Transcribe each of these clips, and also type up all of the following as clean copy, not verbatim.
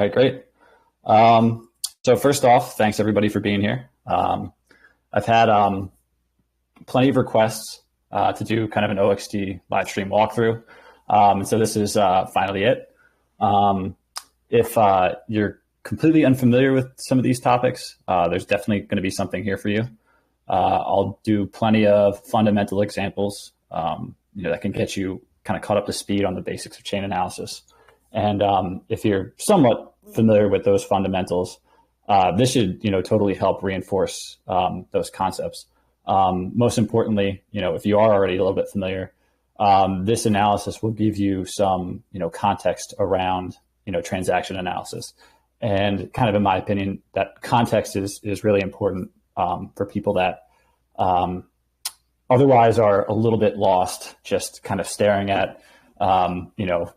right, great. So first off, thanks everybody for being here. I've had plenty of requests to do kind of an OXT live stream walkthrough. And so this is finally it. If you're completely unfamiliar with some of these topics, there's definitely going to be something here for you. I'll do plenty of fundamental examples that can get you kind of caught up to speed on the basics of chain analysis. And if you're somewhat familiar with those fundamentals, this should totally help reinforce those concepts. Most importantly, if you are already a little bit familiar, this analysis will give you some context around transaction analysis. And kind of in my opinion, that context is really important for people that otherwise are a little bit lost, just kind of staring at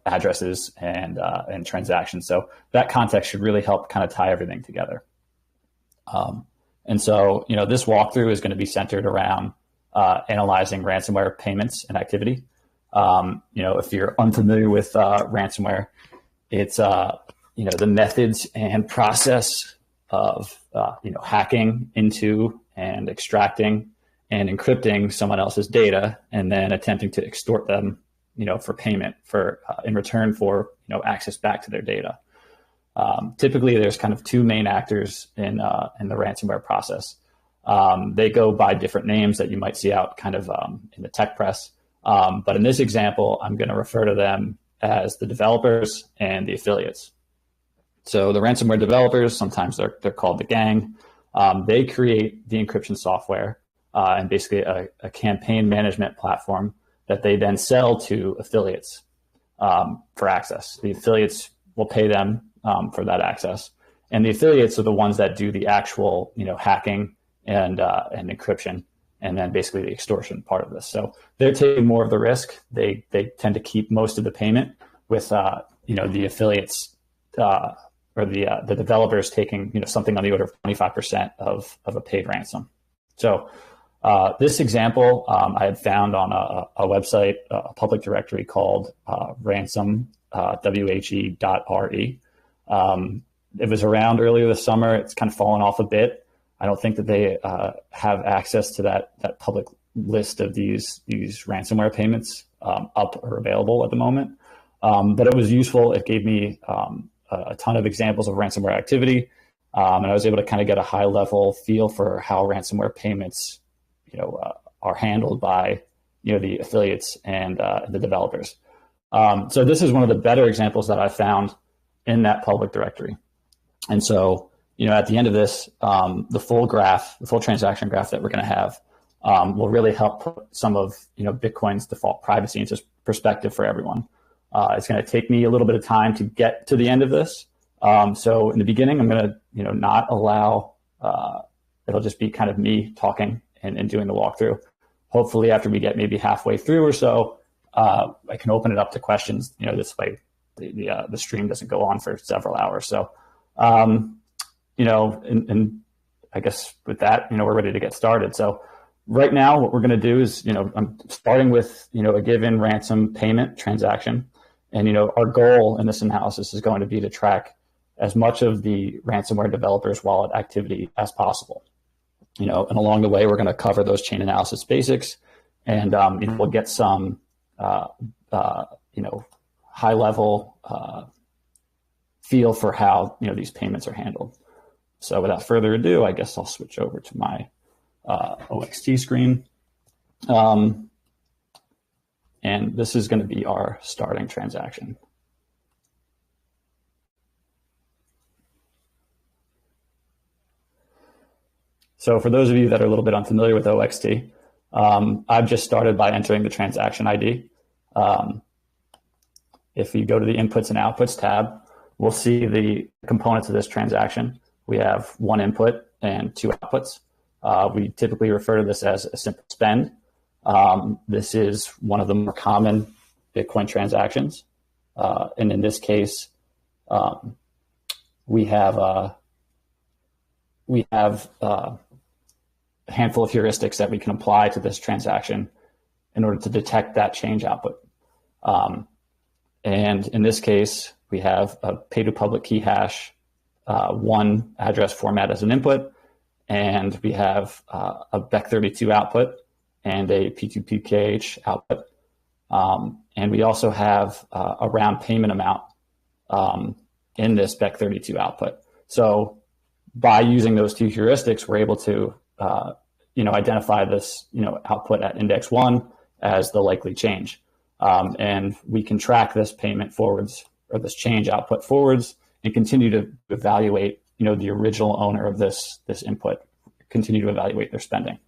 addresses and transactions. So that context should really help kind of tie everything together. And so, this walkthrough is going to be centered around analyzing ransomware payments and activity. If you're unfamiliar with ransomware, it's the methods and process of hacking into and extracting and encrypting someone else's data, and then attempting to extort them, for payment in return for access back to their data. Typically, there's kind of two main actors in the ransomware process. They go by different names that you might see out kind of in the tech press. But in this example, I'm going to refer to them as the developers and the affiliates. So the ransomware developers, sometimes they're called the gang. They create the encryption software and basically a campaign management platform that they then sell to affiliates for access. The affiliates will pay them for that access, and the affiliates are the ones that do the actual hacking and encryption, and then basically the extortion part of this. So they're taking more of the risk. They tend to keep most of the payment, with the affiliates or the developers taking something on the order of 25% of a paid ransom. So this example I had found on a website, a public directory called ransomware.re. It was around earlier this summer. It's kind of fallen off a bit. I don't think that they have access to that public list of these ransomware payments up or available at the moment. But it was useful. It gave me a ton of examples of ransomware activity, and I was able to kind of get a high level feel for how ransomware payments are handled by the affiliates and the developers. So this is one of the better examples that I found in that public directory. And so, at the end of this, the full transaction graph that we're going to have will really help put some of, Bitcoin's default privacy into perspective for everyone. It's going to take me a little bit of time to get to the end of this. So in the beginning, I'm going to, not allow, it'll just be kind of me talking and doing the walkthrough. Hopefully after we get maybe halfway through or so, I can open it up to questions. This way the stream doesn't go on for several hours. So, and I guess with that, we're ready to get started. So right now, what we're going to do is, I'm starting with, a given ransom payment transaction. And, our goal in this analysis is going to be to track as much of the ransomware developer's wallet activity as possible. And along the way, we're going to cover those chain analysis basics, and, we'll get some, high level feel for how, these payments are handled. So without further ado, I guess I'll switch over to my OXT screen. And this is going to be our starting transaction. So for those of you that are a little bit unfamiliar with OXT, I've just started by entering the transaction ID. If you go to the inputs and outputs tab, we'll see the components of this transaction. We have one input and two outputs. We typically refer to this as a simple spend. This is one of the more common Bitcoin transactions. And in this case, we have a handful of heuristics that we can apply to this transaction in order to detect that change output. And in this case, we have a pay to public key hash, one address format as an input, and we have a bec32 output and a P2PKH output. And we also have a round payment amount in this bec32 output. So by using those two heuristics, we're able to identify this output at index 1 as the likely change. And we can track this payment forwards, or this change output forwards, and continue to evaluate the original owner of this input, continue to evaluate their spending.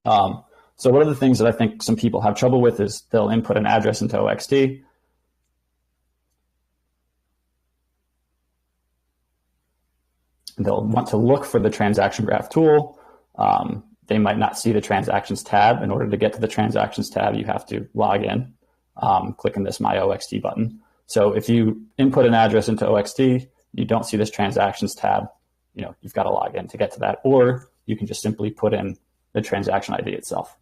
So one of the things that I think some people have trouble with is they'll input an address into OXT. They'll want to look for the transaction graph tool. They might not see the transactions tab. In order to get to the transactions tab, you have to log in, clicking this My OXT button. So if you input an address into OXT, you don't see this transactions tab, you've got to log in to get to that, or you can just simply put in the transaction ID itself.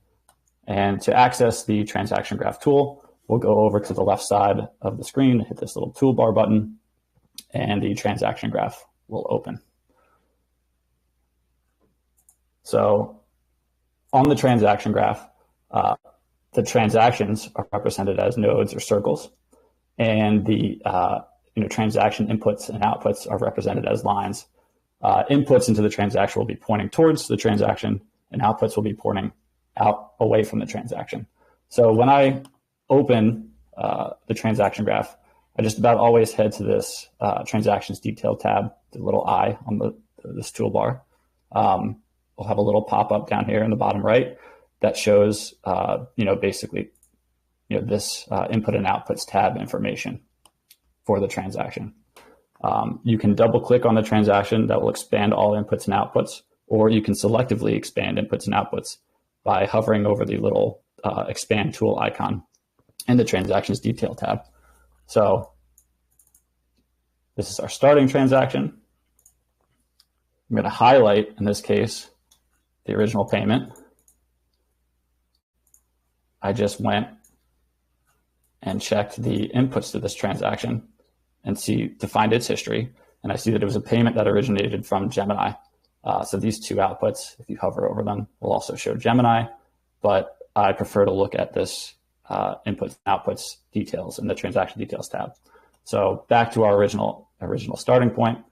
And to access the transaction graph tool, we'll go over to the left side of the screen, hit this little toolbar button, and the transaction graph will open. So on the transaction graph, the transactions are represented as nodes or circles, and the transaction inputs and outputs are represented as lines. Inputs into the transaction will be pointing towards the transaction, and outputs will be pointing out away from the transaction. So when I open the transaction graph, I just about always head to this transactions detail tab, the little I on this toolbar. We'll have a little pop-up down here in the bottom right that shows, basically, this input and outputs tab information for the transaction. You can double click on the transaction. That will expand all inputs and outputs, or you can selectively expand inputs and outputs by hovering over the little expand tool icon in the transactions detail tab. So this is our starting transaction. I'm going to highlight, in this case, the original payment. I just went and checked the inputs to this transaction and to find its history. And I see that it was a payment that originated from Gemini. So these two outputs, if you hover over them, will also show Gemini, but I prefer to look at this inputs and outputs details in the transaction details tab. So back to our original starting point.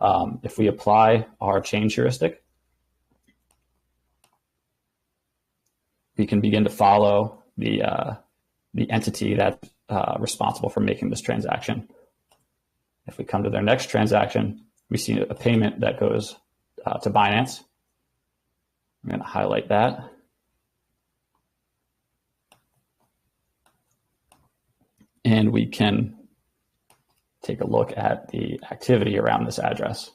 If we apply our change heuristic, we can begin to follow the entity that's responsible for making this transaction. If we come to their next transaction, we see a payment that goes to Binance. I'm going to highlight that. And we can take a look at the activity around this address.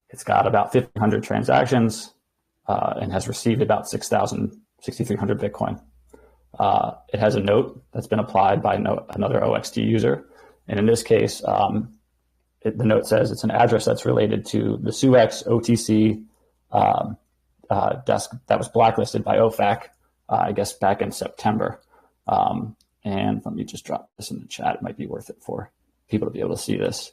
It's got about 1,500 transactions and has received about 6,300 Bitcoin. It has a note that's been applied by another OXT user. And in this case, the note says it's an address that's related to the SUEX OTC desk that was blacklisted by OFAC, I guess back in September. And let me just drop this in the chat. It might be worth it for people to be able to see this.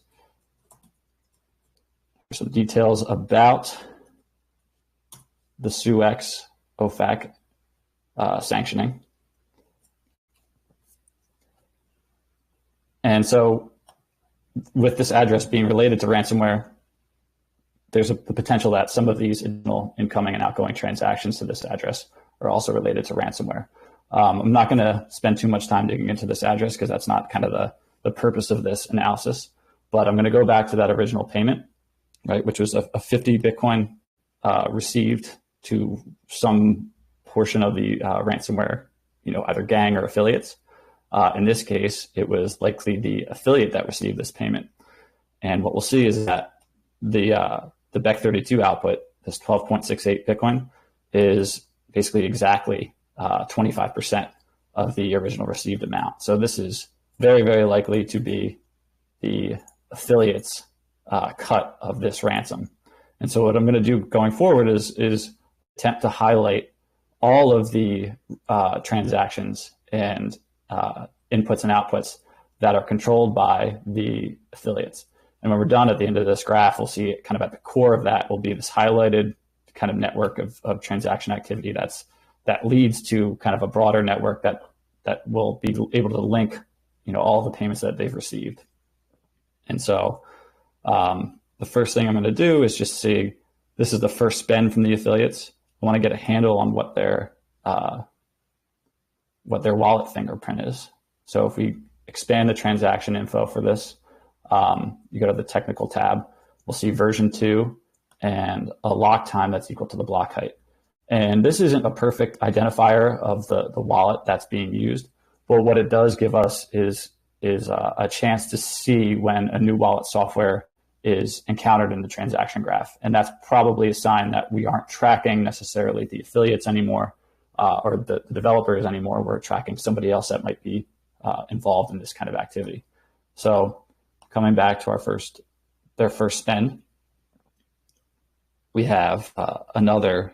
Here's some details about the SUEX OFAC sanctioning. And so with this address being related to ransomware, there's the potential that some of these incoming and outgoing transactions to this address are also related to ransomware. I'm not going to spend too much time digging into this address because that's not kind of the purpose of this analysis, but I'm going to go back to that original payment, right, which was a 50 Bitcoin received to some portion of the ransomware, either gang or affiliates. In this case, it was likely the affiliate that received this payment. And what we'll see is that the bec32 output, this 12.68 Bitcoin, is basically exactly 25% of the original received amount. So this is very, very likely to be the affiliate's cut of this ransom. And so what I'm going to do going forward is attempt to highlight all of the transactions and inputs and outputs that are controlled by the affiliates. And when we're done at the end of this graph, we'll see kind of at the core of that will be this highlighted kind of network of transaction activity that leads to kind of a broader network that will be able to link, all the payments that they've received. And so the first thing I'm going to do is just see, this is the first spend from the affiliates. I want to get a handle on what their wallet fingerprint is. So if we expand the transaction info for this, you go to the technical tab, we'll see version 2 and a lock time that's equal to the block height. And this isn't a perfect identifier of the wallet that's being used, but what it does give us is a chance to see when a new wallet software is encountered in the transaction graph. And that's probably a sign that we aren't tracking necessarily the affiliates anymore, or the developers anymore. We're tracking somebody else that might be involved in this kind of activity. So coming back to their first spend, we have another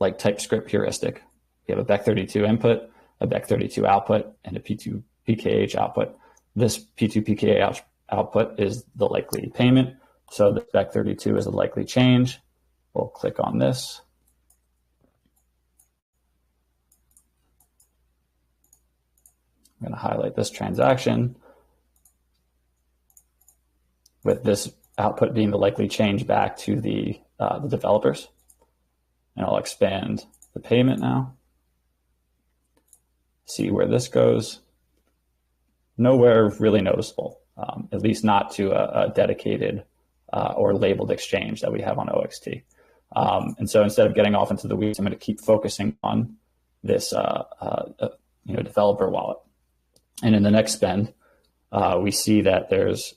like TypeScript heuristic. We have a Bec32 input, a Bec32 output, and a P2PKH output. This P2PKH output is the likely payment. So the Bec32 is a likely change. We'll click on this. I'm going to highlight this transaction with this output being the likely change back to the developers. And I'll expand the payment now. See where this goes. Nowhere really noticeable, at least not to a dedicated or labeled exchange that we have on OXT. And so instead of getting off into the weeds, I'm going to keep focusing on this developer wallet. And in the next spend, we see that there's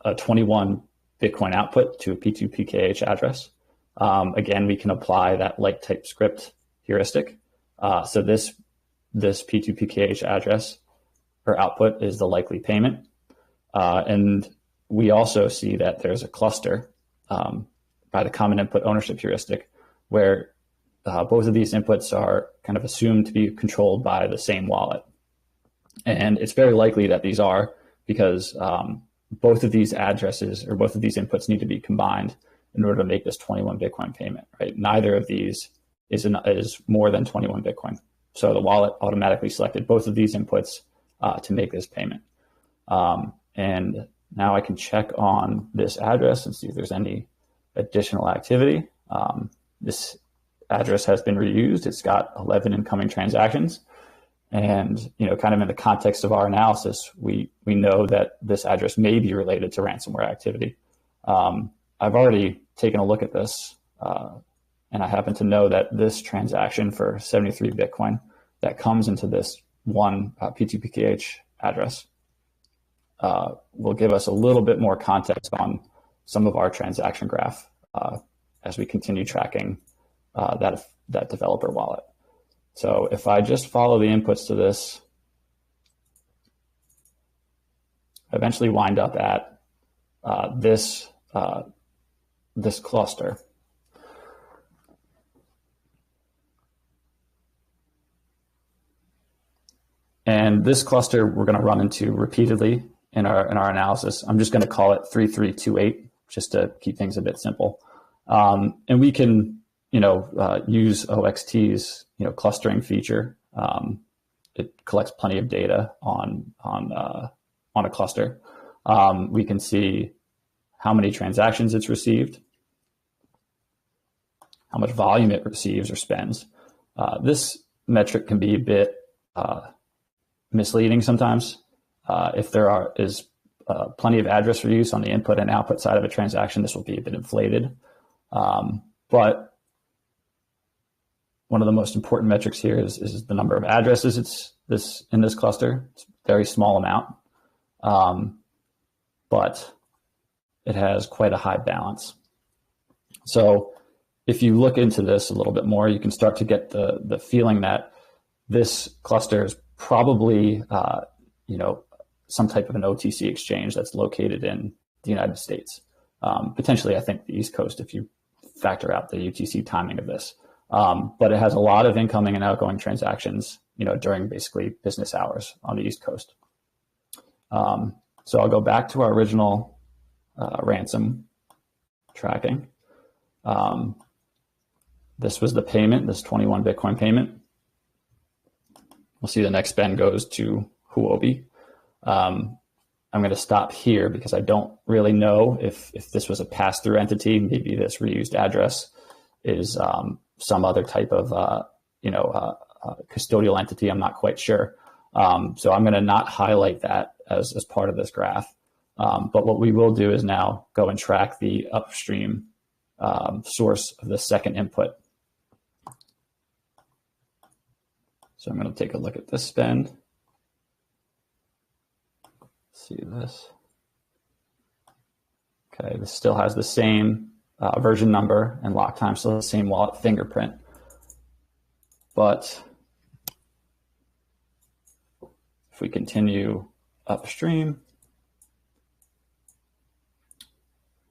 a 21 Bitcoin output to a P2PKH address. Again, we can apply that like TypeScript heuristic. So this P2PKH address or output is the likely payment. And we also see that there's a cluster by the common input ownership heuristic where both of these inputs are kind of assumed to be controlled by the same wallet. And it's very likely that these are, because both of these addresses or both of these inputs need to be combined in order to make this 21 Bitcoin payment, right? Neither of these is more than 21 Bitcoin. So the wallet automatically selected both of these inputs to make this payment. And now I can check on this address and see if there's any additional activity. This address has been reused. It's got 11 incoming transactions. And, kind of in the context of our analysis, we know that this address may be related to ransomware activity. I've already taken a look at this, and I happen to know that this transaction for 73 Bitcoin that comes into this one P2PKH address will give us a little bit more context on some of our transaction graph as we continue tracking that developer wallet. So if I just follow the inputs to this, I eventually wind up at this cluster. And this cluster we're going to run into repeatedly in our analysis. I'm just going to call it 3328 just to keep things a bit simple. And we can use OXT's clustering feature. It collects plenty of data on a cluster. We can see how many transactions it's received, how much volume it receives or spends. This metric can be a bit misleading sometimes. If there is plenty of address reuse on the input and output side of a transaction, this will be a bit inflated. But one of the most important metrics here is the number of addresses in this cluster. It's a very small amount, but it has quite a high balance. So if you look into this a little bit more, you can start to get the feeling that this cluster is probably some type of an OTC exchange that's located in the United States. Potentially, I think the East Coast, if you factor out the UTC timing of this. But it has a lot of incoming and outgoing transactions, during basically business hours on the East Coast. So I'll go back to our original ransom tracking. This was the payment, this 21 Bitcoin payment. We'll see the next spend goes to Huobi. I'm going to stop here because I don't really know if this was a pass-through entity. Maybe this reused address is some other type of custodial entity. I'm not quite sure. So I'm going to not highlight that as part of this graph. But what we will do is now go and track the upstream source of the second input. So I'm going to take a look at this spend. See this. Okay, this still has the same version number and lock time, still the same wallet fingerprint. But if we continue upstream,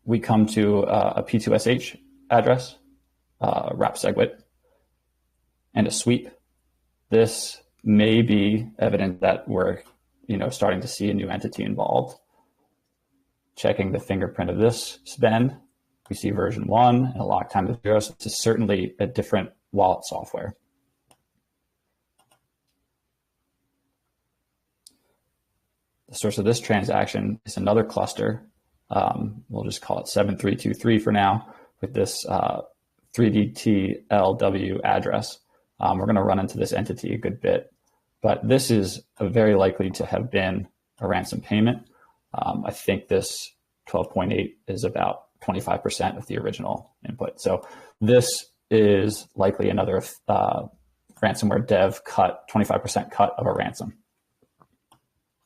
we come to a P2SH address, wrap SegWit, and a sweep. This may be evident that we're starting to see a new entity involved. Checking the fingerprint of this spend, we see version 1 and a lock time of 0. So this is certainly a different wallet software. The source of this transaction is another cluster. We'll just call it 7323 for now, with this 3DTLW address. We're going to run into this entity a good bit, but this is very likely to have been a ransom payment. I think this 12.8 is about 25% of the original input. So this is likely another ransomware dev cut, 25% cut of a ransom.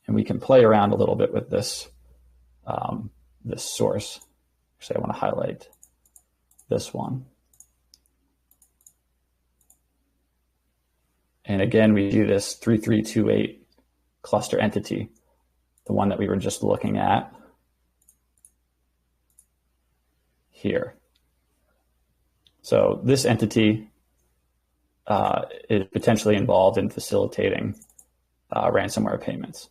And we can play around a little bit with this, this source. Actually, I want to highlight this one. And again, we do this 3328 cluster entity, the one that we were just looking at here. So this entity is potentially involved in facilitating ransomware payments.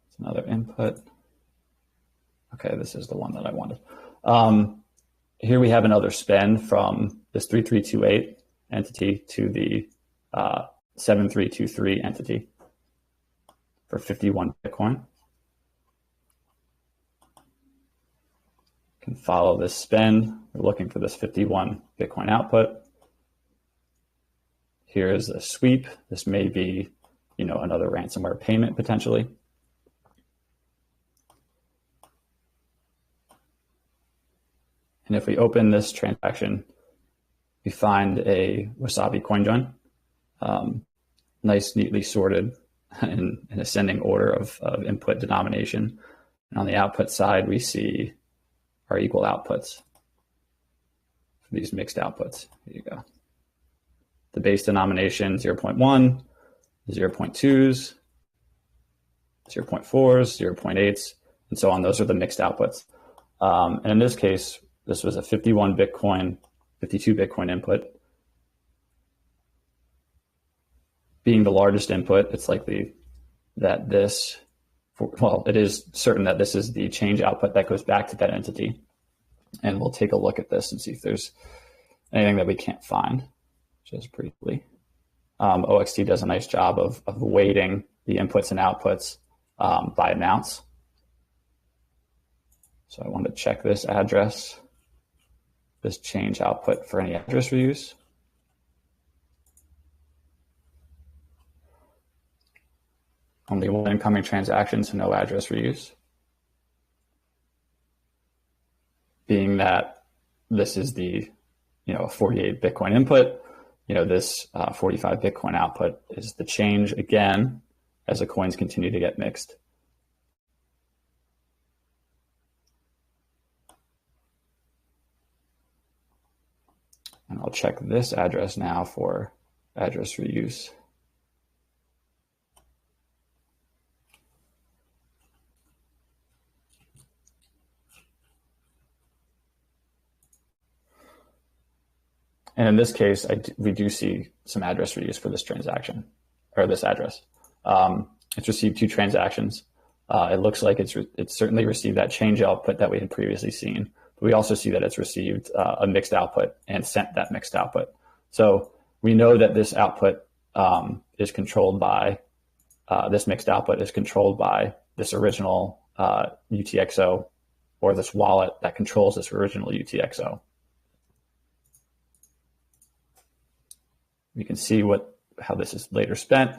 It's another input. Okay, this is the one that I wanted. Here we have another spend from this 3328 entity to the 7323 entity for 51 Bitcoin. Can follow this spend. We're looking for this 51 Bitcoin output. Here is a sweep. This may be, another ransomware payment potentially. And if we open this transaction, we find a Wasabi CoinJoin, nice, neatly sorted in ascending order of input denomination. And on the output side, we see our equal outputs for these mixed outputs. Here you go. The base denomination 0.1, 0.2s, 0.4s, 0.8s, and so on. Those are the mixed outputs. And in this case, this was a 51 Bitcoin, 52 Bitcoin input. Being the largest input, it's likely that this, it is certain that this is the change output that goes back to that entity. And we'll take a look at this and see if there's anything that we can't find, just briefly. OXT does a nice job of weighting the inputs and outputs by amounts. So I want to check this address, this change output for any address reuse. Only one incoming transaction, so no address reuse. Being that this is the, 48 Bitcoin input, this 45 Bitcoin output is the change again as the coins continue to get mixed. And I'll check this address now for address reuse. And in this case, we do see some address reuse for this transaction, or this address. It's received 2 transactions. It looks like it's certainly received that change output that we had previously seen. But we also see that it's received a mixed output and sent that mixed output. So we know that this output is controlled by, this mixed output is controlled by this original UTXO, or this wallet that controls this original UTXO. You can see how this is later spent.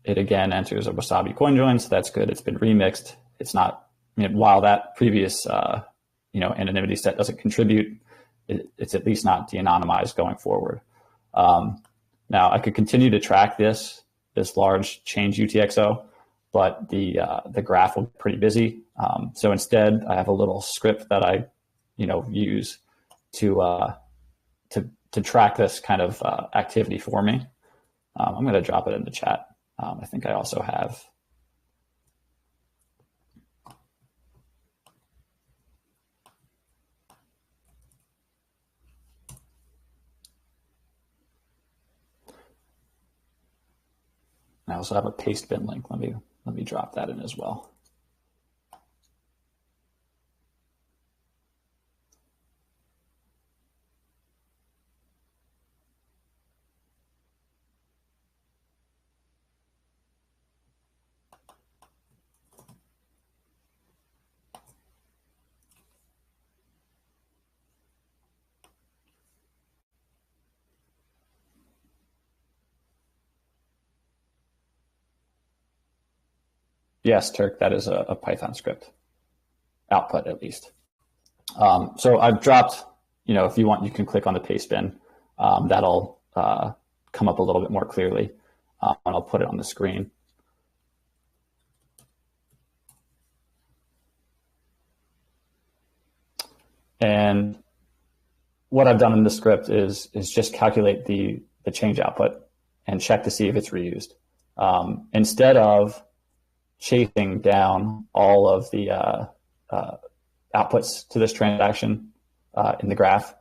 It again enters a Wasabi coin join, so that's good. It's been remixed. It's not, while that previous anonymity set doesn't contribute, it's at least not de-anonymized going forward. Now I could continue to track this large change UTXO, but the graph will be pretty busy. So instead, I have a little script that I use to track this kind of activity for me. I'm going to drop it in the chat. I think I also have. I also have a paste bin link. Let me drop that in as well. Yes, Turk, that is a Python script output at least. So I've dropped, if you want, you can click on the paste bin. That'll come up a little bit more clearly, and I'll put it on the screen. And what I've done in the script is just calculate the change output and check to see if it's reused. Instead of chasing down all of the outputs to this transaction in the graph,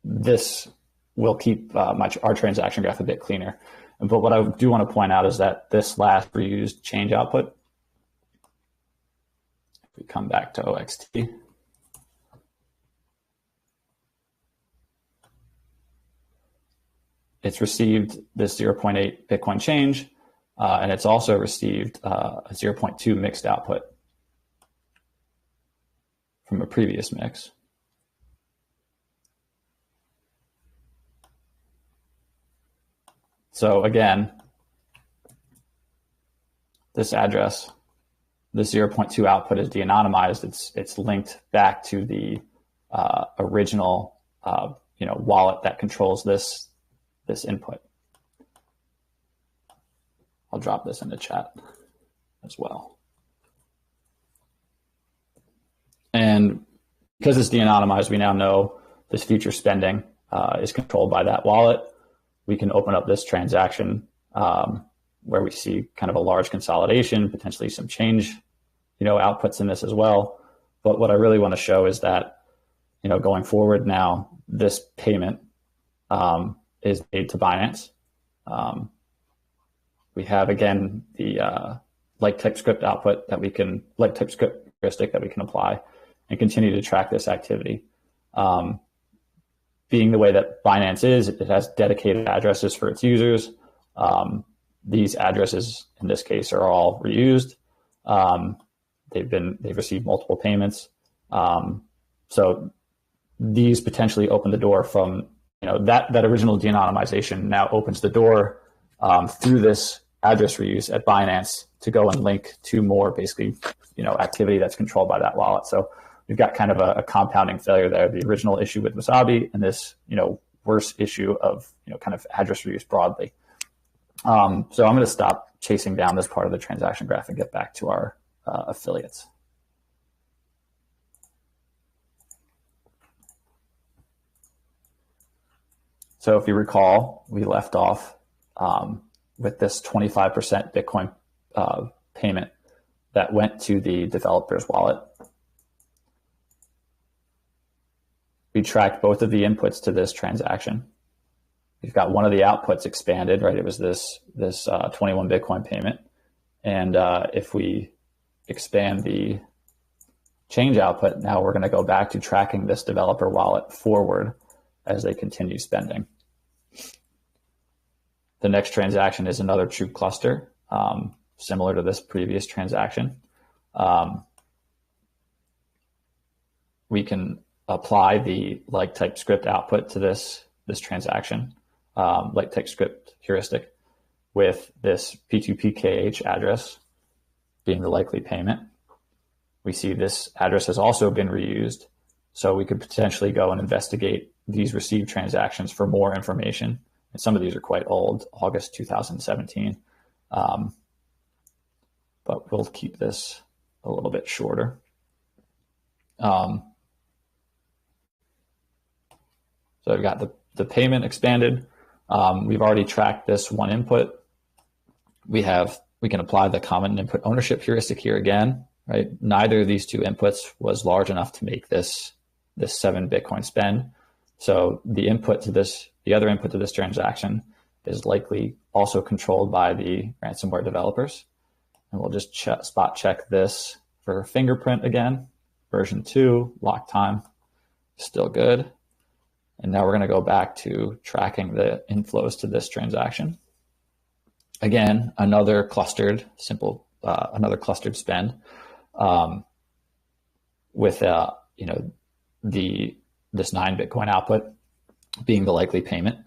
this will keep our transaction graph a bit cleaner. But what I do want to point out is that this last reused change output, if we come back to OXT, it's received this 0.8 Bitcoin change, and it's also received a 0.2 mixed output from a previous mix. So again, this address, this 0.2 output is de-anonymized. It's linked back to the original wallet that controls this input. I'll drop this in the chat as well. And because it's de-anonymized, we now know this future spending is controlled by that wallet. We can open up this transaction where we see kind of a large consolidation, potentially some change, outputs in this as well. But what I really want to show is that, going forward now, this payment is made to Binance. We have, again, the like TypeScript output that we can, like TypeScript heuristic that we can apply and continue to track this activity. Being the way that Binance is, it has dedicated addresses for its users. These addresses, in this case, are all reused. They've received multiple payments. So these potentially open the door from, that original de-anonymization now opens the door through this address reuse at Binance to go and link to more basically, activity that's controlled by that wallet. So we've got kind of a compounding failure there. The original issue with Wasabi and this, worse issue of, kind of address reuse broadly. So I'm going to stop chasing down this part of the transaction graph and get back to our affiliates. So if you recall, we left off with this 25% Bitcoin payment that went to the developer's wallet. We tracked both of the inputs to this transaction. We've got one of the outputs expanded, right? It was this 21 Bitcoin payment. And if we expand the change output, now we're going to go back to tracking this developer wallet forward as they continue spending. The next transaction is another true cluster, similar to this previous transaction. We can apply the like type script output to this transaction, like type script heuristic, with this P2PKH address being the likely payment. We see this address has also been reused, so we could potentially go and investigate these received transactions for more information. And some of these are quite old, August 2017. But we'll keep this a little bit shorter. So we've got the payment expanded. We've already tracked this one input. We can apply the common input ownership heuristic here again, right? Neither of these two inputs was large enough to make this 7 Bitcoin spend. So the other input to this transaction is likely also controlled by the ransomware developers. And we'll just spot check this for fingerprint again. Version 2, lock time, still good. And now we're going to go back to tracking the inflows to this transaction. Again, another clustered spend with this 9 Bitcoin output being the likely payment.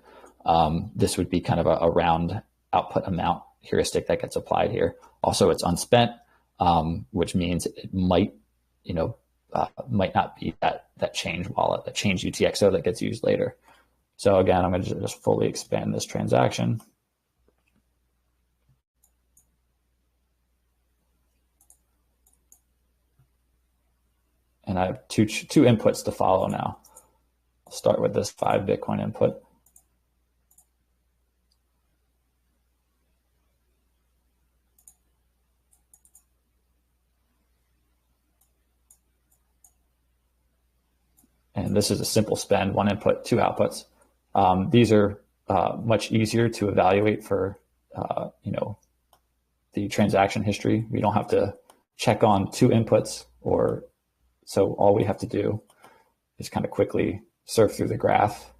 This would be kind of a round output amount heuristic that gets applied here. Also, it's unspent, which means it might not be that change wallet, that change UTXO that gets used later. So again, I'm going to just fully expand this transaction. And I have two inputs to follow now. I'll start with this 5 Bitcoin input. And this is a simple spend, 1 input, 2 outputs. These are much easier to evaluate for the transaction history. We don't have to check on 2 inputs, so all we have to do is kind of quickly surf through the graph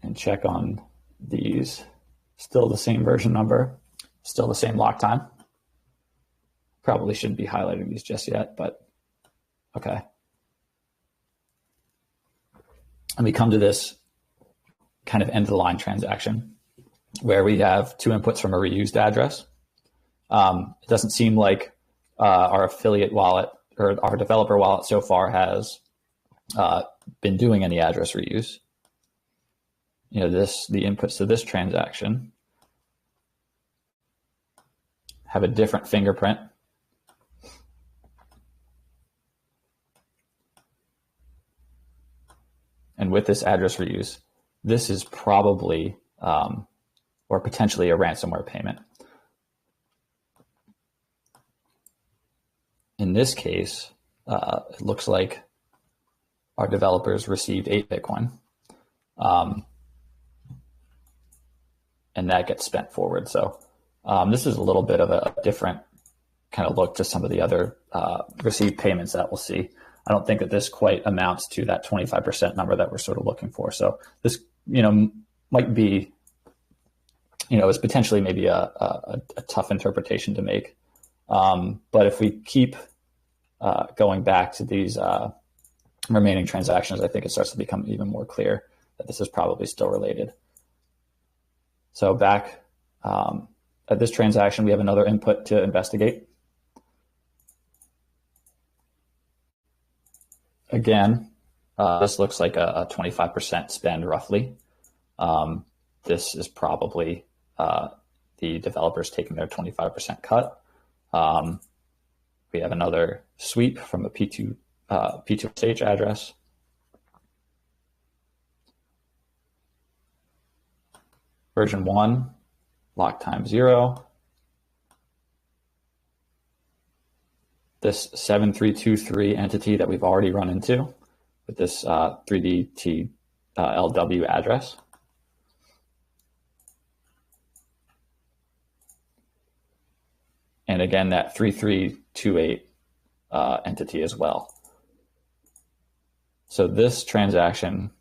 and check on these. Still the same version number, still the same lock time. Probably shouldn't be highlighting these just yet, but okay. And we come to this kind of end of the line transaction where we have 2 inputs from a reused address. It doesn't seem like our affiliate wallet or our developer wallet so far has been doing any address reuse. The inputs to this transaction have a different fingerprint. And with this address reuse, this is probably or potentially a ransomware payment. In this case, it looks like our developers received 8 Bitcoin, and that gets spent forward. So this is a little bit of a different kind of look to some of the other received payments that we'll see. I don't think that this quite amounts to that 25% number that we're sort of looking for. So this, might be, is potentially maybe a tough interpretation to make. But if we keep going back to these remaining transactions, I think it starts to become even more clear that this is probably still related. So back at this transaction, we have another input to investigate. Again, this looks like a 25% spend roughly. This is probably the developers taking their 25% cut. We have another sweep from a P2SH address. Version 1, lock time 0. This 7323 entity that we've already run into with this 3DT LW address. And again, that 3328 entity as well. So this transaction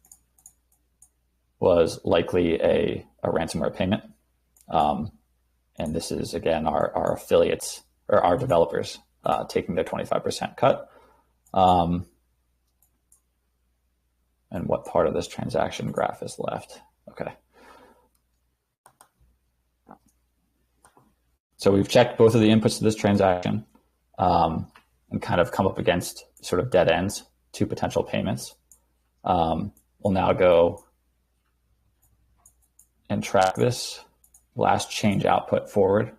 was likely a ransomware payment. And this is, again, our affiliates or our developers taking their 25% cut. And what part of this transaction graph is left? Okay. So we've checked both of the inputs to this transaction and kind of come up against sort of dead ends, 2 potential payments. We'll now go and track this last change output forward.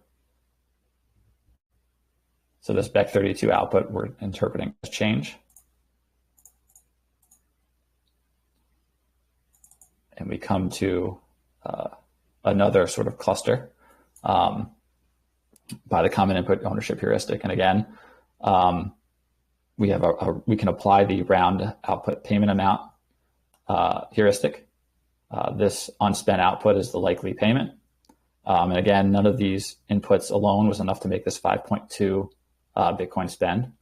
So this BEC32 output we're interpreting as change. And we come to another sort of cluster by the common input ownership heuristic. And again, we can apply the round output payment amount heuristic. This unspent output is the likely payment. And again, none of these inputs alone was enough to make this 5.2 Bitcoin spend.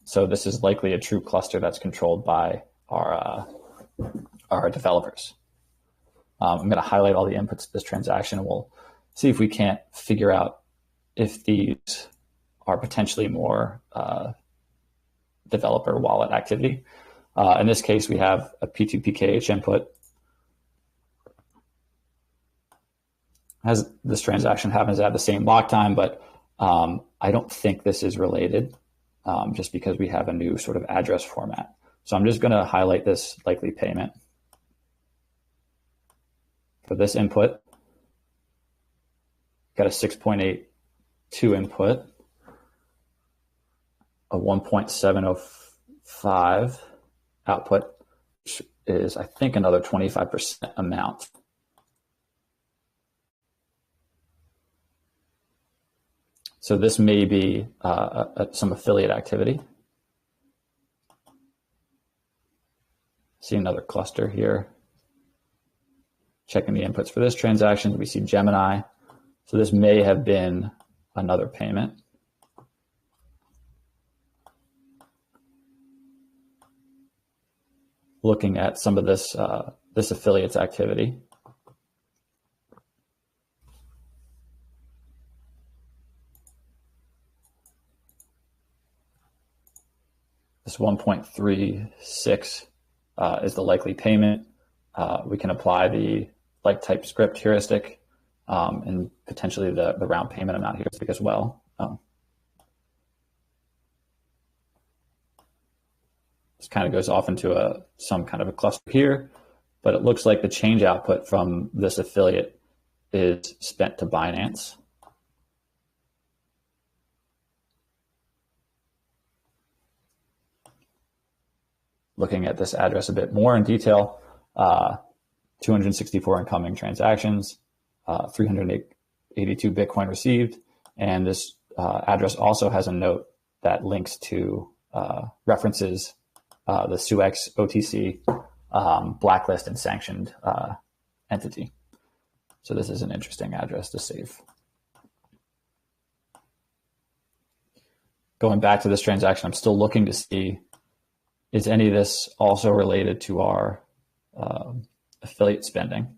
So this is likely a true cluster that's controlled by our developers. I'm going to highlight all the inputs to this transaction, and we'll see if we can't figure out if these are potentially more developer wallet activity. In this case, we have a P2PKH input. This transaction happens to have the same lock time, but I don't think this is related just because we have a new sort of address format. So I'm just going to highlight this likely payment. For this input, got a 6.82 input, a 1.705 output, which is, I think, another 25% amount. So this may be some affiliate activity. See another cluster here. Checking the inputs for this transaction, we see Gemini. So this may have been another payment. Looking at some of this this affiliates activity. This 1.36 is the likely payment. We can apply the like type script heuristic and potentially the round payment amount heuristic as well. This kind of goes off into some kind of a cluster here, but it looks like the change output from this affiliate is spent to Binance. Looking at this address a bit more in detail, 264 incoming transactions, 382 Bitcoin received, and this address also has a note that links to references the SUEX OTC blacklist and sanctioned entity. So this is an interesting address to save. Going back to this transaction, I'm still looking to see, is any of this also related to our affiliate spending?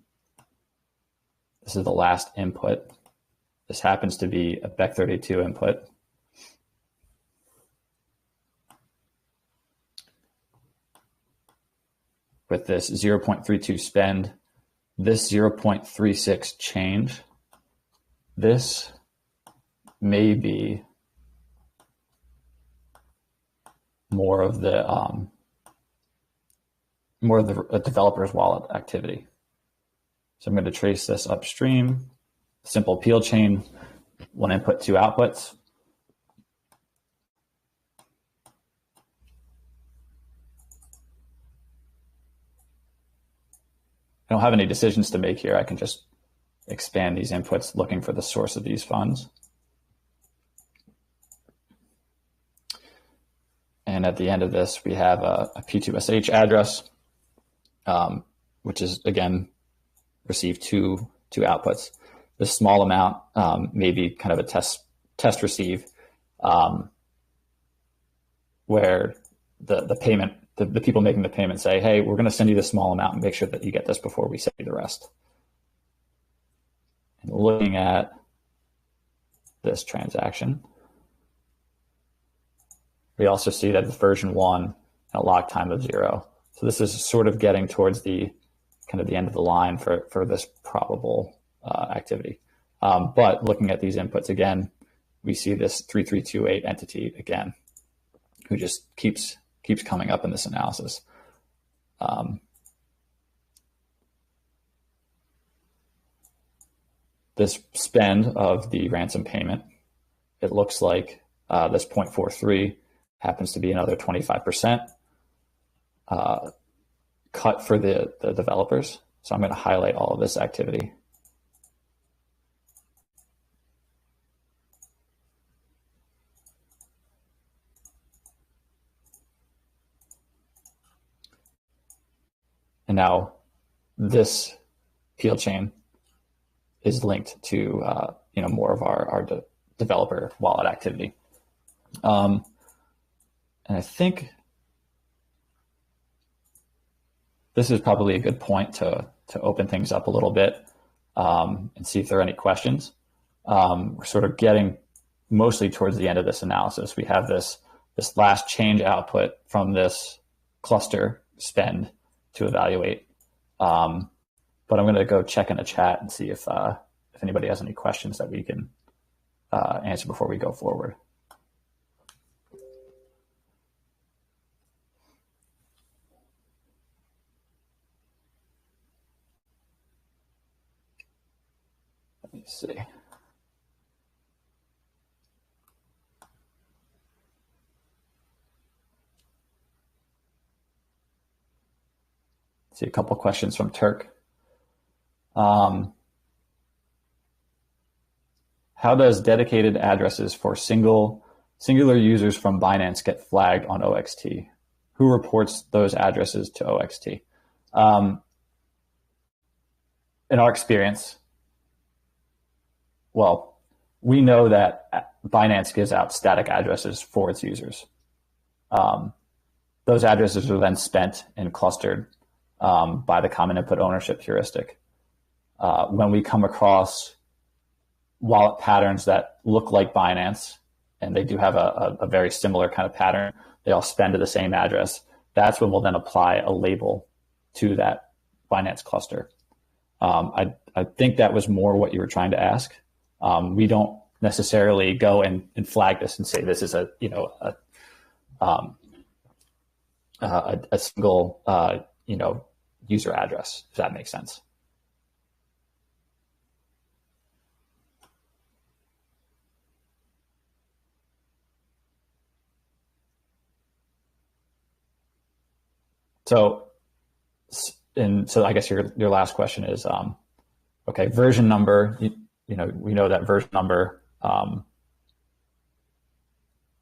This is the last input. This happens to be a BEC32 input. With this 0.32 spend, this 0.36 change, this may be more of the developer's wallet activity. So I'm going to trace this upstream. Simple peel chain, 1 input, 2 outputs. I don't have any decisions to make here. I can just expand these inputs looking for the source of these funds. And at the end of this, we have a P2SH address, which is, again, received two outputs. This small amount may be kind of a test receive, where the payment, the people making the payment say, hey, we're going to send you this small amount and make sure that you get this before we send you the rest. And looking at this transaction, we also see that it's version 1 and a lock time of 0. So this is sort of getting towards the kind of the end of the line for this probable activity. But looking at these inputs again, we see this 3328 entity again, who just keeps coming up in this analysis. This spend of the ransom payment, it looks like this 0.43 happens to be another 25% cut for the developers. So I'm going to highlight all of this activity. And now this field chain is linked to more of our developer wallet activity. And I think this is probably a good point to open things up a little bit and see if there are any questions. We're sort of getting mostly towards the end of this analysis. We have this last change output from this cluster spend to evaluate. But I'm going to go check in the chat and see if anybody has any questions that we can answer before we go forward. Let me see. See a couple questions from Turk. How does dedicated addresses for singular users from Binance get flagged on OXT? Who reports those addresses to OXT? In our experience, well, we know that Binance gives out static addresses for its users. Those addresses are then spent and clustered by the common input ownership heuristic. When we come across wallet patterns that look like Binance, and they do have a very similar kind of pattern, they all spend to the same address, that's when we'll then apply a label to that Binance cluster. I think that was more what you were trying to ask. We don't necessarily go and flag this and say this is a single user address, if that makes sense. So I guess your last question is, okay, version number. We know that version number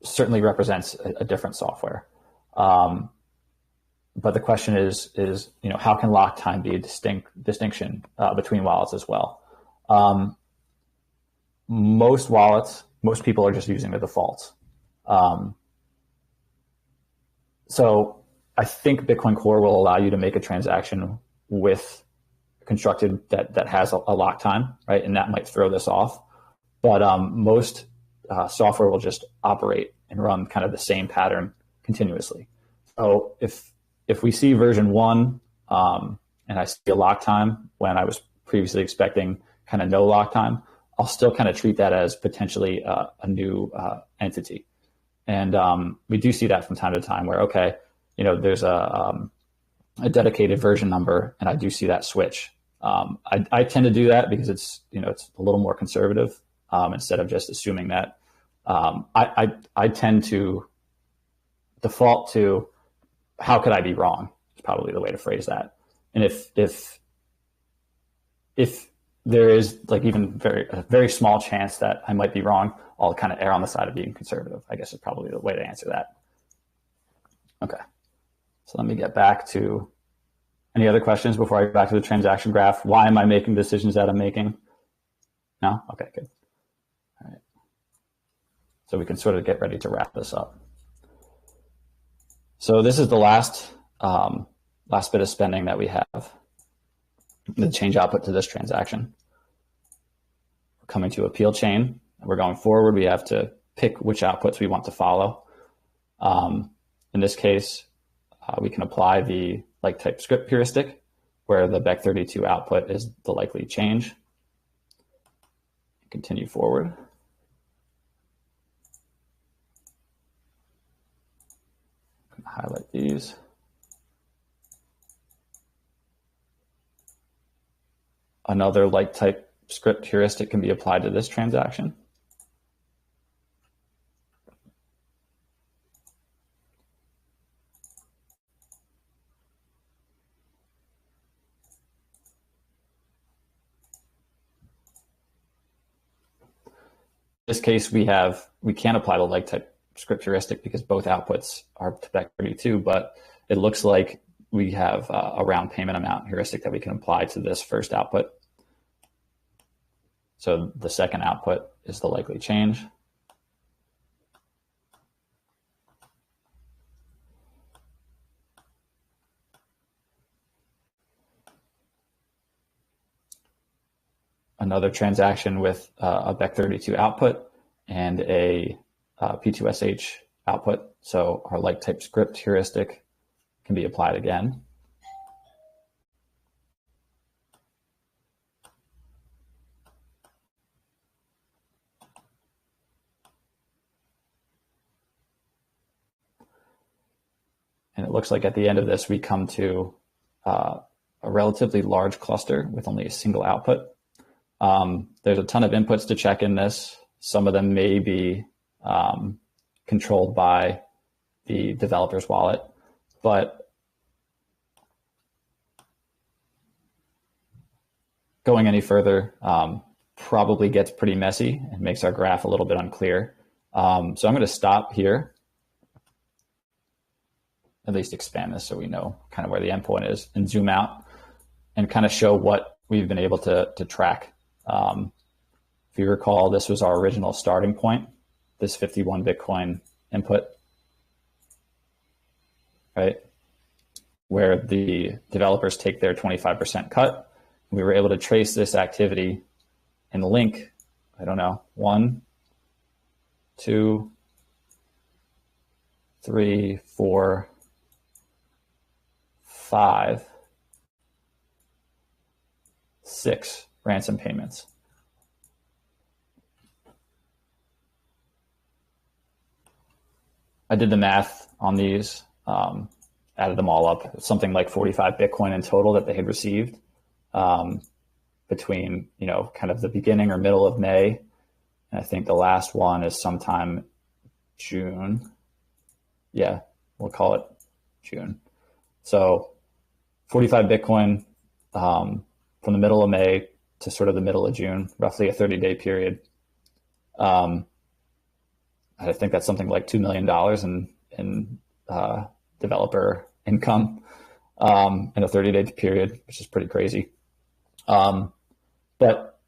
certainly represents a different software. But the question is how can lock time be a distinction between wallets as well? Most people are just using the defaults. So I think Bitcoin Core will allow you to make a transaction with constructed that has a lock time, right? And that might throw this off. But most software will just operate and run kind of the same pattern continuously. So if we see version 1 and I see a lock time when I was previously expecting kind of no lock time, I'll still kind of treat that as potentially a new entity. And we do see that from time to time where, okay, there's a dedicated version number and I do see that switch. I tend to do that because it's a little more conservative instead of just assuming that. I tend to default to how could I be wrong is probably the way to phrase that. And if if there is like even a very small chance that I might be wrong, I'll kind of err on the side of being conservative, I guess is probably the way to answer that. Okay, so let me get back to any other questions before I go back to the transaction graph. Why am I making decisions that I'm making? No? Okay, good. All right. So we can sort of get ready to wrap this up. So this is the last bit of spending that we have, the change output to this transaction. We're coming to appeal chain. We're going forward. We have to pick which outputs we want to follow. In this case, we can apply the like type script heuristic, where the bec32 output is the likely change. Continue forward. Highlight these. Another like type script heuristic can be applied to this transaction. In this case, we can't apply the like type script heuristic because both outputs are to bec32, but it looks like we have a round payment amount heuristic that we can apply to this first output. So the second output is the likely change. Another transaction with a bec32 output and a P2SH output. So our like type script heuristic can be applied again. And it looks like at the end of this, we come to a relatively large cluster with only a single output. There's a ton of inputs to check in this. Some of them may be controlled by the developer's wallet, but going any further probably gets pretty messy and makes our graph a little bit unclear. So I'm going to stop here, at least expand this so we know kind of where the endpoint is, and zoom out and kind of show what we've been able to track. If you recall, this was our original starting point, this 51 Bitcoin input, right? Where the developers take their 25% cut. We were able to trace this activity and link, I don't know, 1, 2, 3, 4, 5, 6 ransom payments. I did the math on these, added them all up. It's something like 45 Bitcoin in total that they had received between, kind of the beginning or middle of May. And I think the last one is sometime June. Yeah, we'll call it June. So 45 Bitcoin from the middle of May to sort of the middle of June, roughly a 30-day period. I think that's something like $2 million in developer income in a 30-day period, which is pretty crazy. But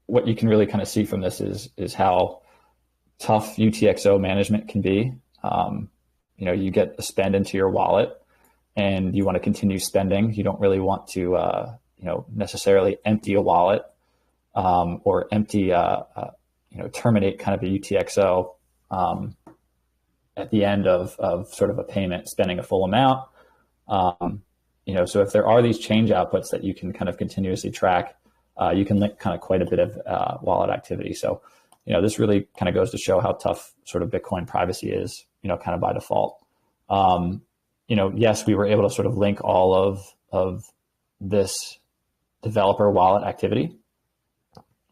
what you can really kind of see from this is how tough UTXO management can be. You get a spend into your wallet, and you want to continue spending. You don't really want to necessarily empty a wallet or empty terminate kind of a UTXO at the end of sort of a payment, spending a full amount. So if there are these change outputs that you can kind of continuously track, you can link kind of quite a bit of wallet activity. So, this really kind of goes to show how tough sort of Bitcoin privacy is, kind of by default. Yes, we were able to sort of link all of this developer wallet activity,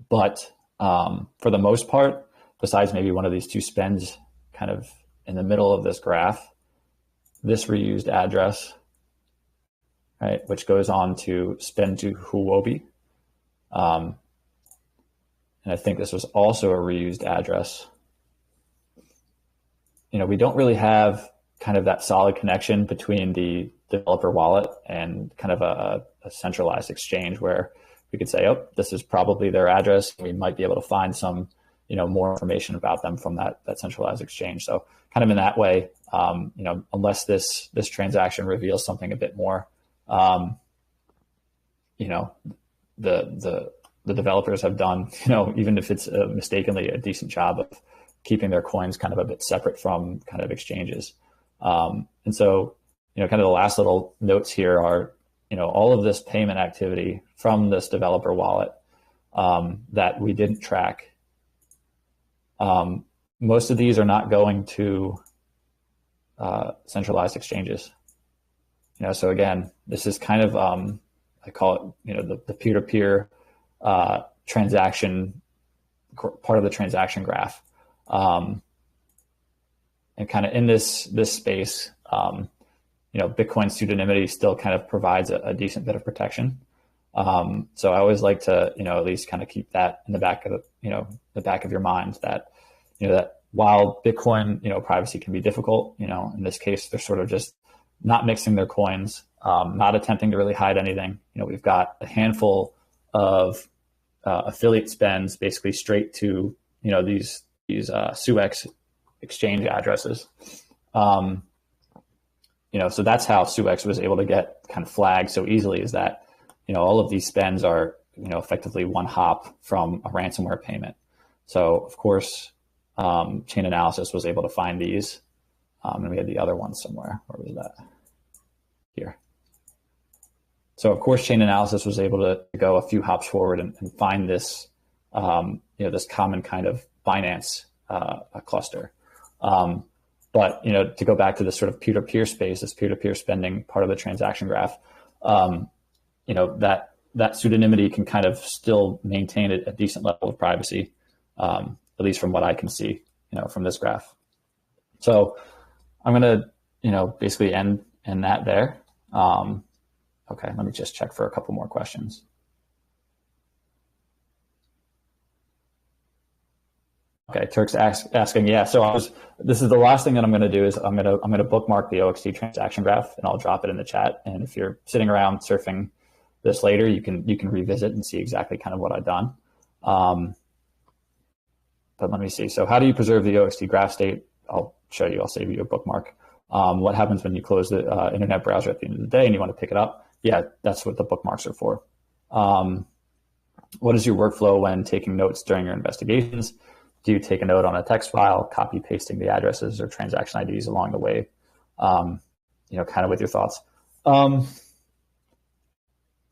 but for the most part, besides maybe one of these two spends kind of in the middle of this graph, this reused address, right, which goes on to spend to Huobi. And I think this was also a reused address. We don't really have kind of that solid connection between the developer wallet and kind of a centralized exchange where we could say, oh, this is probably their address. We might be able to find some, more information about them from that centralized exchange. So kind of in that way, unless this transaction reveals something a bit more, the developers have done, even if it's mistakenly a decent job of keeping their coins kind of a bit separate from kind of exchanges. And so, kind of the last little notes here are, all of this payment activity from this developer wallet that we didn't track. Most of these are not going to centralized exchanges. So again, this is kind of, I call it, the peer-to-peer transaction, part of the transaction graph. And kind of in this space, Bitcoin pseudonymity still kind of provides a decent bit of protection. So I always like to, at least kind of keep that in the back of the back of your mind that, that while Bitcoin, privacy can be difficult, in this case, they're sort of just not mixing their coins, not attempting to really hide anything. We've got a handful of affiliate spends basically straight to, these SUEX exchange addresses. So that's how SUEX was able to get kind of flagged so easily, is that, all of these spends are, effectively one hop from a ransomware payment. So of course, Chain Analysis was able to find these. And we had the other one somewhere. Where was that? Here. So of course, Chain Analysis was able to go a few hops forward and find this, this common kind of Binance cluster. But, to go back to this sort of peer-to-peer space, this peer-to-peer spending part of the transaction graph, that pseudonymity can kind of still maintain a decent level of privacy, at least from what I can see, from this graph. So I'm going to, basically end that there. Okay, let me just check for a couple more questions. Okay, Turk's asking, yeah. So this is the last thing that I'm going to do is I'm going to bookmark the OXT transaction graph and I'll drop it in the chat. And if you're sitting around surfing this later, you can revisit and see exactly kind of what I've done. But let me see. So how do you preserve the OXT graph state? I'll show you. I'll save you a bookmark. What happens when you close the internet browser at the end of the day and you want to pick it up? Yeah, that's what the bookmarks are for. What is your workflow when taking notes during your investigations? Do you take a note on a text file, copy pasting the addresses or transaction IDs along the way? Kind of with your thoughts.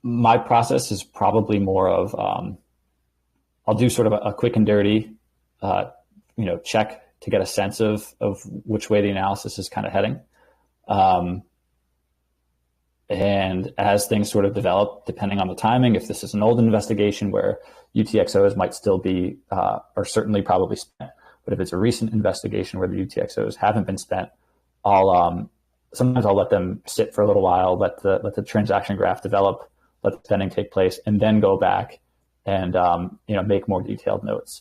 My process is probably more of, I'll do sort of a quick and dirty, check to get a sense of which way the analysis is kind of heading. And as things sort of develop, depending on the timing, if this is an old investigation where UTXOs might still be, or certainly probably spent, but if it's a recent investigation where the UTXOs haven't been spent, sometimes I'll let them sit for a little while, let the transaction graph develop, let the spending take place, and then go back and make more detailed notes.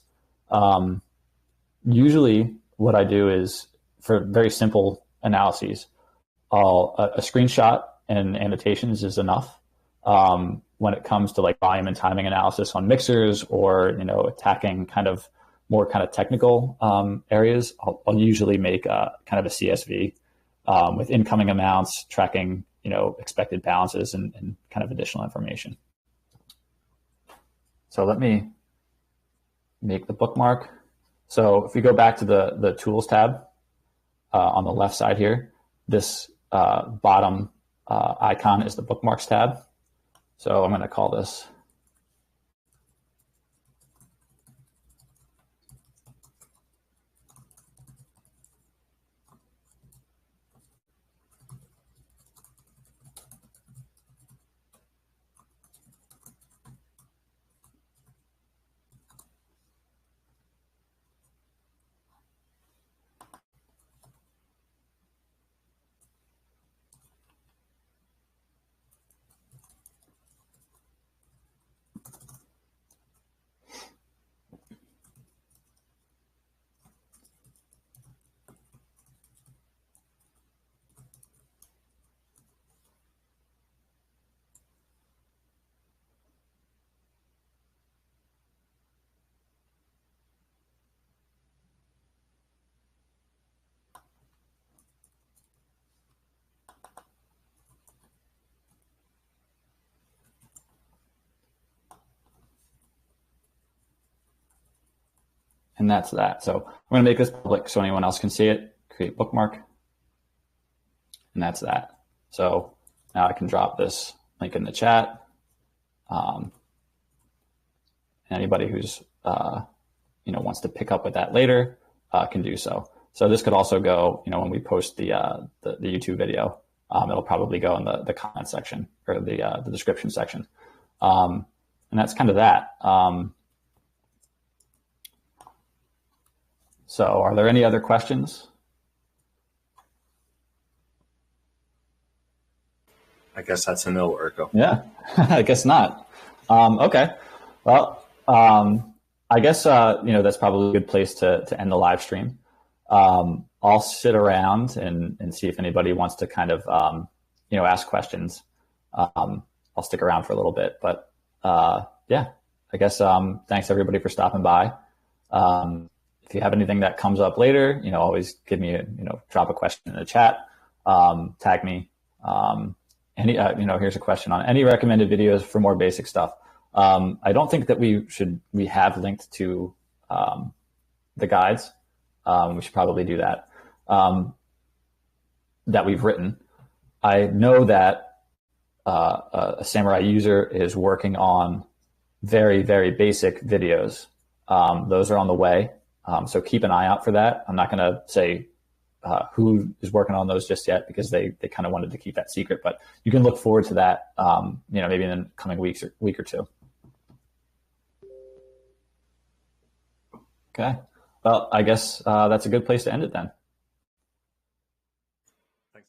Usually, what I do is for very simple analyses, a screenshot and annotations is enough. When it comes to like volume and timing analysis on mixers or attacking kind of more kind of technical areas, I'll usually make kind of a CSV with incoming amounts, tracking expected balances and kind of additional information. So let me make the bookmark. So if we go back to the tools tab on the left side here, this bottom icon is the bookmarks tab. So I'm going to call this And that's that. So I'm going to make this public so anyone else can see it. Create bookmark. And that's that. So now I can drop this link in the chat. Anybody who's wants to pick up with that later can do so. So this could also go, when we post the YouTube video, it'll probably go in the comment section or the description section. And that's kind of that. So are there any other questions? I guess that's a no, Urko. Yeah, I guess not. Okay. Well, I guess, that's probably a good place to end the live stream. I'll sit around and see if anybody wants to kind of, ask questions. I'll stick around for a little bit, but yeah, I guess thanks everybody for stopping by. If you have anything that comes up later, always give me drop a question in the chat, tag me. Here's a question on any recommended videos for more basic stuff. I don't think that we have linked to the guides. We should probably do that, that we've written. I know that a Samurai user is working on very, very basic videos. Those are on the way. So keep an eye out for that. I'm not going to say who is working on those just yet because they kind of wanted to keep that secret, but you can look forward to that, maybe in the coming week or two. Okay. Well, I guess that's a good place to end it then.